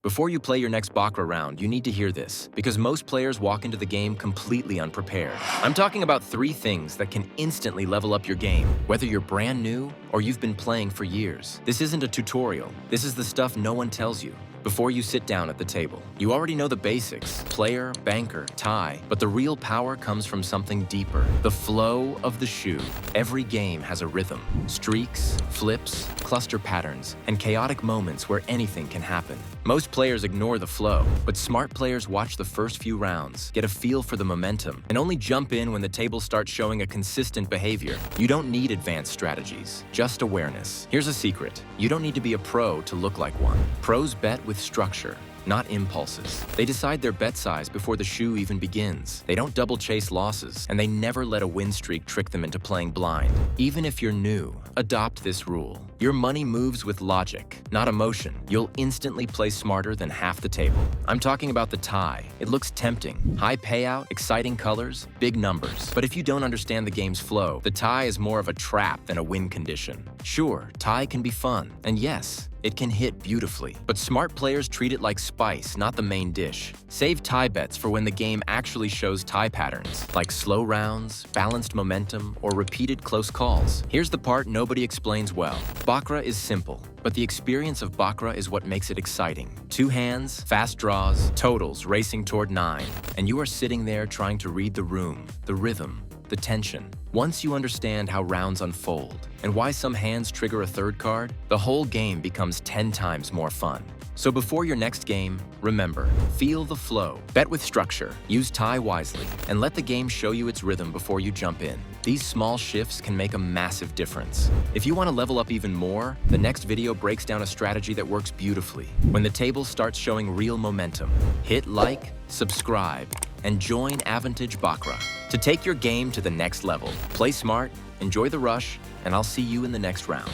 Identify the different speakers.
Speaker 1: Before you play your next Baccarat round, you need to hear this, because most players walk into the game completely unprepared. I'm talking about 3 things that can instantly level up your game, whether you're brand new or you've been playing for years. This isn't a tutorial. This is the stuff no one tells you before you sit down at the table. You already know the basics: player, banker, tie, but the real power comes from something deeper: the flow of the shoe. Every game has a rhythm: streaks, flips, cluster patterns, and chaotic moments where anything can happen. Most players ignore the flow, but smart players watch the first few rounds, get a feel for the momentum, and only jump in when the table starts showing a consistent behavior. You don't need advanced strategies, just awareness. Here's a secret: you don't need to be a pro to look like one. Pros bet with structure, not impulses. They decide their bet size before the shoe even begins. They don't double chase losses, and they never let a win streak trick them into playing blind. Even if you're new, adopt this rule. Your money moves with logic, not emotion. You'll instantly play smarter than half the table. I'm talking about the tie. It looks tempting: high payout, exciting colors, big numbers. But if you don't understand the game's flow, the tie is more of a trap than a win condition. Sure, tie can be fun, and yes, it can hit beautifully. But smart players treat it like spice, not the main dish. Save tie bets for when the game actually shows tie patterns, like slow rounds, balanced momentum, or repeated close calls. Here's the part nobody explains well. Baccarat is simple, but the experience of Baccarat is what makes it exciting. 2 hands, fast draws, totals racing toward 9, and you are sitting there trying to read the room, the rhythm, the tension. Once you understand how rounds unfold and why some hands trigger a third card, the whole game becomes 10 times more fun. So before your next game, remember, feel the flow, bet with structure, use tie wisely, and let the game show you its rhythm before you jump in. These small shifts can make a massive difference. If you want to level up even more, the next video breaks down a strategy that works beautifully. When the table starts showing real momentum, hit like, subscribe, and join Avantage Baccarat to take your game to the next level. Play smart, enjoy the rush, and I'll see you in the next round.